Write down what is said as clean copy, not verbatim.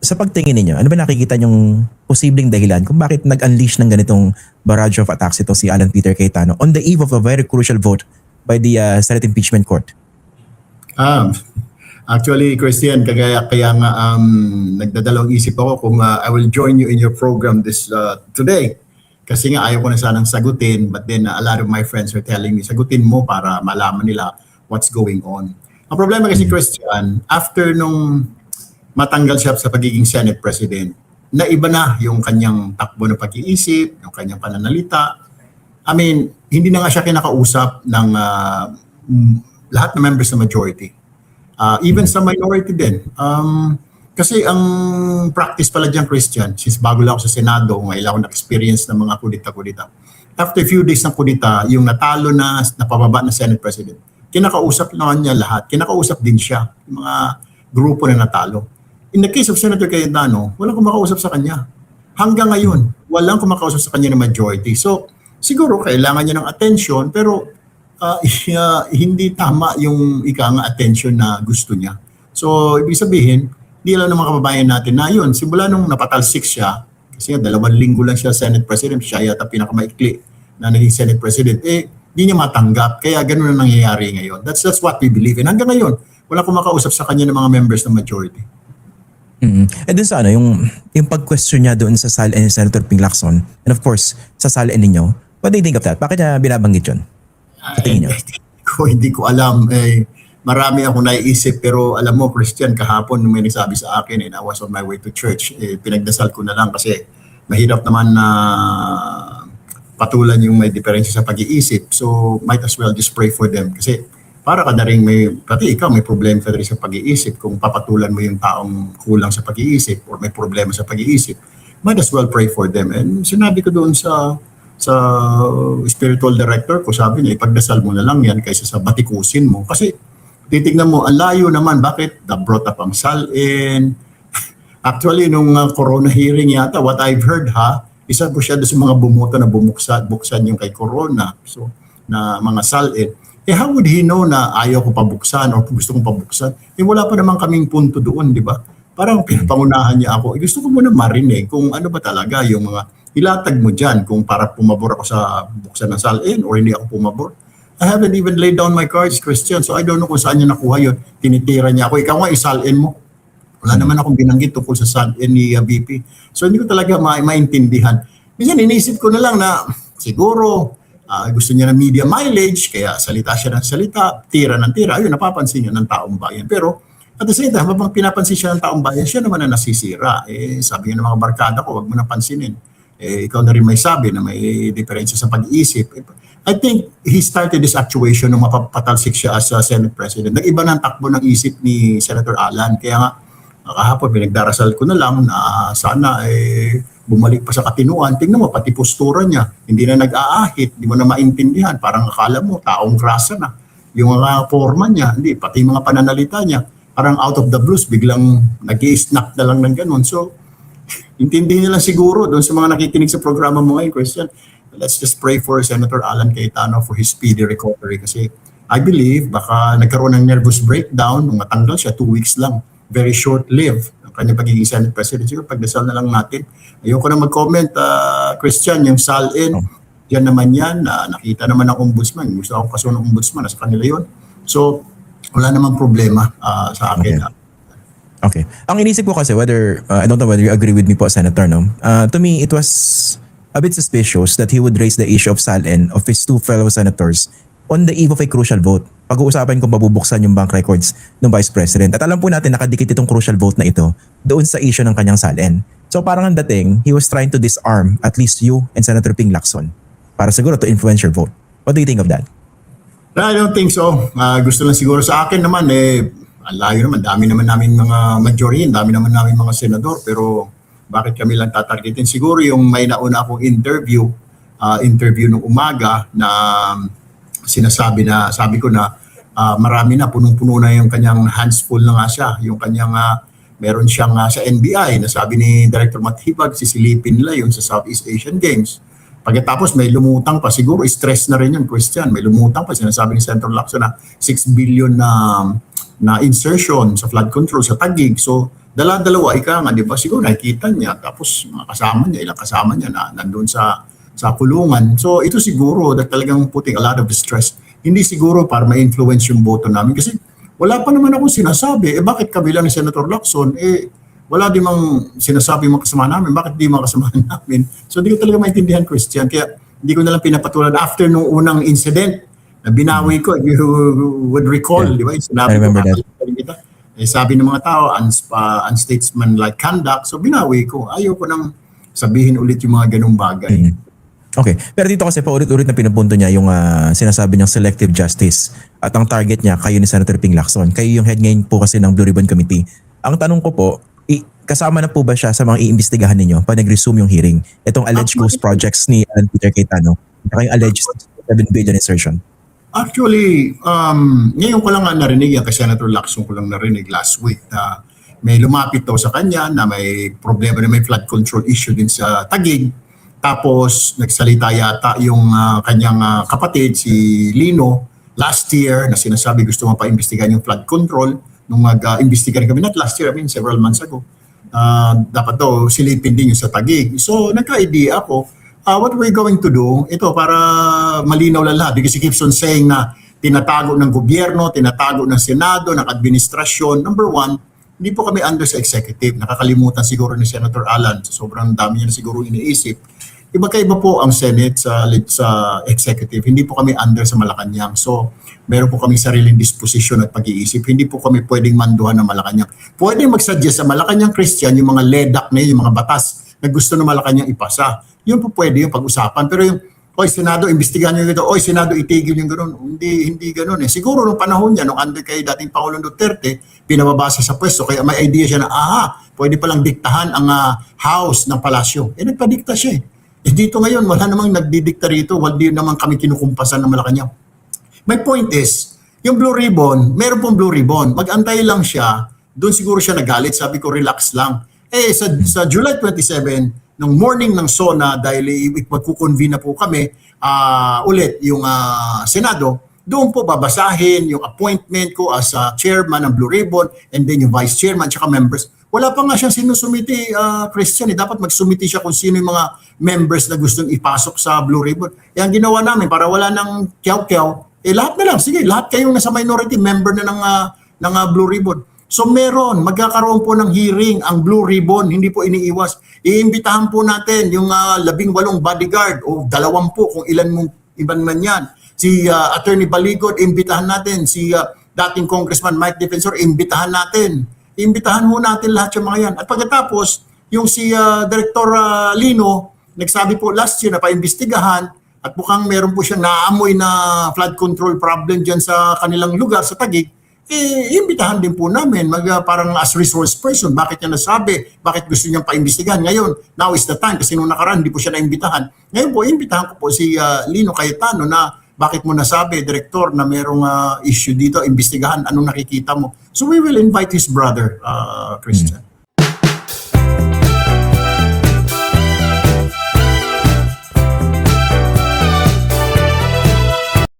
sa pagtingin ninyo, ano ba nakikita nyong posibleng dahilan kung bakit nag-unleash ng ganitong barrage of attacks ito si Alan Peter Cayetano on the eve of a very crucial vote by the Senate Impeachment Court? Actually, Christian, kaya nga nagdadalawang isip ako kung I will join you in your program this today. Kasi nga ayaw ko na sanang sagutin, but then a lot of my friends are telling me, sagutin mo para malaman nila what's going on. Ang problema kasi, Christian, after nung matanggal siya sa pagiging Senate President, naiba na yung kanyang takbo ng pag-iisip, yung kanyang pananalita. I mean, hindi na nga siya kinakausap ng lahat ng members ng majority. Even sa minority din. Kasi ang practice pala dyan, Christian, since bago lang ako sa Senado, ngayon ako na-experience ng mga kudita-kudita. After a few days ng kudita, yung natalo na napababa na Senate President, kinakausap naman niya lahat. Kinakausap din siya, yung mga grupo na natalo. In the case of Senator Cayetano, walang kumakausap sa kanya. Hanggang ngayon, walang kumakausap sa kanya ng majority. So, siguro kailangan niya ng attention, pero hindi tama yung attention na gusto niya. So, ibig sabihin, hindi lang ng mga kababayan natin na yun. Simula nung napatalsik siya, kasi 2 linggo lang siya Senate President, siya yata pinakamaikli na naging Senate President, hindi niya matanggap. Kaya ganun na nangyayari ngayon. That's what we believe in. Hanggang ngayon, wala kumakausap sa kanya ng mga members ng majority. And dun sa yung pag-question niya doon sa SALN ni Senator Ping Lacson, and of course, sa SALN ninyo, what do you think of that? Bakit niya binabanggit yun? Sa tingin niyo? Hindi ko alam. Marami akong naiisip, pero alam mo, Christian, kahapon nung may nagsabi sa akin, and I was on my way to church, pinagdasal ko na lang kasi mahirap naman na patulan yung may diferensya sa pag-iisip. So, might as well just pray for them. Kasi para ka na rin pati ikaw may problema ka rin sa pag-iisip. Kung papatulan mo yung taong kulang sa pag-iisip or may problema sa pag-iisip, might as well pray for them. And sinabi ko doon sa spiritual director ko, sabi niya, ipagdasal mo na lang yan kaysa sa batikusin mo. Kasi titignan mo, ang layo naman, bakit brought up ang SALN? Actually, nung corona hearing yata, what I've heard isa po siya doon sa mga bumoto na buksan yung kay corona, so na mga SALN. How would he know na ayaw ko pabuksan o gusto kong pabuksan? Wala pa naman kaming punto doon, di ba? Parang pinapangunahan niya ako. Gusto ko muna marinig kung ano ba talaga yung mga ilatag mo dyan, kung para pumabor ako sa buksan ng SALN or hindi ako pumabor. I haven't even laid down my cards, Christian, so I don't know kung saan niya nakuha yun. Tinitira niya ako. Ikaw nga, SALN mo. Wala naman akong binanggit tungkol sa SALN ni VP. So hindi ko talaga maintindihan. Minsan inisip ko na lang na siguro gusto niya ng media mileage, kaya salita siya ng salita, tira ng tira, ayun, napapansin niya ng taong bayan. Pero at the same time, habang pinapansin siya ng taong bayan, siya naman na nasisira. Sabi niya ng mga barkada ko, wag mo na pansinin. Ikaw na rin may sabi na may diferensya sa pag-iisip. I think he started this actuation nung mapapatalsik siya as Senate President. Nag-iba ng takbo ng isip ni Senator Alan. Kaya nga, kahapon pinagdarasal ko na lang na sana bumalik pa sa katinuan. Tingnan mo, pati postura niya, hindi na nag-aahit, hindi mo na maintindihan. Parang akala mo, taong grasa na. Yung mga forma niya, hindi, pati mga pananalita niya, parang out of the blues, biglang nag-i-snap na lang ng ganun. So, intindihin niya lang siguro doon sa mga nakikinig sa programa mo ngayon, Christian. Let's just pray for Senator Alan Cayetano for his speedy recovery. Kasi I believe baka nagkaroon ng nervous breakdown nung matanggal siya, 2 weeks lang. Very short-lived ang kanyang pagiging Senate President. Siguro pagdasal na lang natin. Ayoko na mag-comment, Christian, yung SALN. Yan naman yan. Nakita naman ng ombudsman. Gusto akong kaso ng ombudsman. Nasa kanila yun. So, wala namang problema sa akin. Okay. Ang inisip ko kasi whether, I don't know whether you agree with me po, Senator, no? To me, it was a bit suspicious that he would raise the issue of SALN of his 2 fellow senators on the eve of a crucial vote. Pag-uusapan kung mabubuksan yung bank records ng Vice President. At alam po natin, nakadikit itong crucial vote na ito doon sa issue ng kanyang SALN. So parang ang dating, he was trying to disarm at least you and Senator Ping Lacson para siguro to influence your vote. What do you think of that? I don't think so. Gusto lang siguro sa akin naman, ang layo naman, dami naman namin mga majority, dami naman namin mga senador, pero bakit kami lang tatargetin? Siguro yung may nauna akong interview nung umaga na sabi ko na marami na, punong-puno na yung kanyang hands full na nga siya. Yung kanyang, meron siyang sa NBI, na sabi ni Director Matibag, sisilipin nila yung sa Southeast Asian Games. Pagkatapos may lumutang pa, siguro stress na rin yung Christian, may lumutang pa, sinasabi ni Senator Lacson na 6 billion na insertion sa flood control sa Taguig. So dala-dalawa, ika nga, di ba? Siguro nakikita niya, tapos mga kasama niya, ilang kasama niya na nandun sa kulungan. So ito siguro that talagang putting a lot of stress. Hindi siguro para ma-influence yung boto namin kasi wala pa naman akong sinasabi. Bakit kabila ni Senator Lacson, wala din mang sinasabi mga kasama namin. Bakit di mga kasama namin? So hindi ko talaga maintindihan, Christian. Kaya hindi ko nalang pinapatulan after nung unang incident na binawi ko, if you would recall, di ba? I remember that. Sabi ng mga tao, unstatesmanlike conduct. So binawi ko. Ayaw ko nang sabihin ulit yung mga ganung bagay. Okay. Pero dito kasi paulit-ulit na pinupunto niya yung sinasabi niyang selective justice. At ang target niya, kayo ni Senator Ping Lacson. Kayo yung head ngayon po kasi ng Blue Ribbon Committee. Ang tanong ko po, kasama na po ba siya sa mga iimbestigahan ninyo pag nag-resume yung hearing? Itong alleged ghost projects ni Alan Peter Cayetano. At yung alleged 7 billion insertion. Actually, ngayon ko lang nga narinig yan, kasi Senator Lacson ko lang narinig last week na may lumapit daw sa kanya na may problema na may flood control issue din sa Taguig. Tapos nagsalita yata yung kanyang kapatid, si Lino, last year na sinasabi gusto mo pa imbestigahan yung flood control. Nung mag-imbestigahan kami, not last year, I mean several months ago. Dapat daw silipin din yung sa Taguig. So nagka-idea ako, what we're going to do, ito para malinaw lang lahat, because he keeps on saying na tinatago ng gobyerno, tinatago ng Senado, ng administrasyon. Number one, hindi po kami under sa executive. Nakakalimutan siguro ni Senator Alan. Sobrang dami niya na siguro iniisip. Iba-kaiba po ang Senate sa executive. Hindi po kami under sa Malacanang. So, meron po kami sariling disposition at pag-iisip. Hindi po kami pwedeng manduhan ng Malacanang. Pwedeng mag-suggest sa Malacanang Christian, yung mga LEDAC na yung mga batas na gusto ng Malacanang ipasa. Yun po pwede yung pag-usapan. Pero yung, Senado, imbestigahan nyo ito. Senado, itigil yung gano'n. Hindi gano'n eh. Siguro nung panahon niya, nung under kay dating Pangulong Duterte, pinababasa sa pwesto. Kaya may idea siya na, pwede palang diktahan ang house ng palasyo. Nagpadikta siya eh. Dito ngayon, wala namang nagdidikta rito. Hindi naman kami kinukumpasan ng Malacanang. My point is, yung Blue Ribbon, meron pong Blue Ribbon. Mag-antay lang siya. Doon siguro siya nagalit. Sabi ko, relax lang. Sa July 27, nung morning ng SONA, dahil magkukonvene na po kami, ulit yung Senado, doon po babasahin yung appointment ko as chairman ng Blue Ribbon and then yung vice chairman tsaka members. Wala pa nga siyang sinusumiti, Christian. Dapat magsumiti siya kung sino yung mga members na gustong ipasok sa Blue Ribbon. Yan ginawa namin para wala nang kiyaw-kiyaw. Lahat na lang. Sige, lahat kayong nasa minority, member na ng Blue Ribbon. So meron, magkakaroon po ng hearing ang Blue Ribbon, hindi po iniiwas. Iimbitahan po natin yung 18 bodyguard o 20 kung ilan mong iban man yan. Si Attorney Baligod, imbitahan natin. Si dating Congressman Mike Defensor, imbitahan natin. Imbitahan mo natin lahat yung mga yan. At pagkatapos, yung si Director Lino, nagsabi po last year na paimbestigahan at mukhang meron po siyang naamoy na flood control problem dyan sa kanilang lugar, sa Taguig, imbitahan din po namin, parang as resource person, bakit niya nasabi, bakit gusto niyang paimbestigahan. Ngayon, now is the time, kasi nung nakaraan, hindi po siya naimbitahan. Ngayon po, imbitahan ko po si Lino Cayetano na bakit mo nasabi, Director, na merong issue dito, imbestigahan, anong nakikita mo. So we will invite his brother, Christian.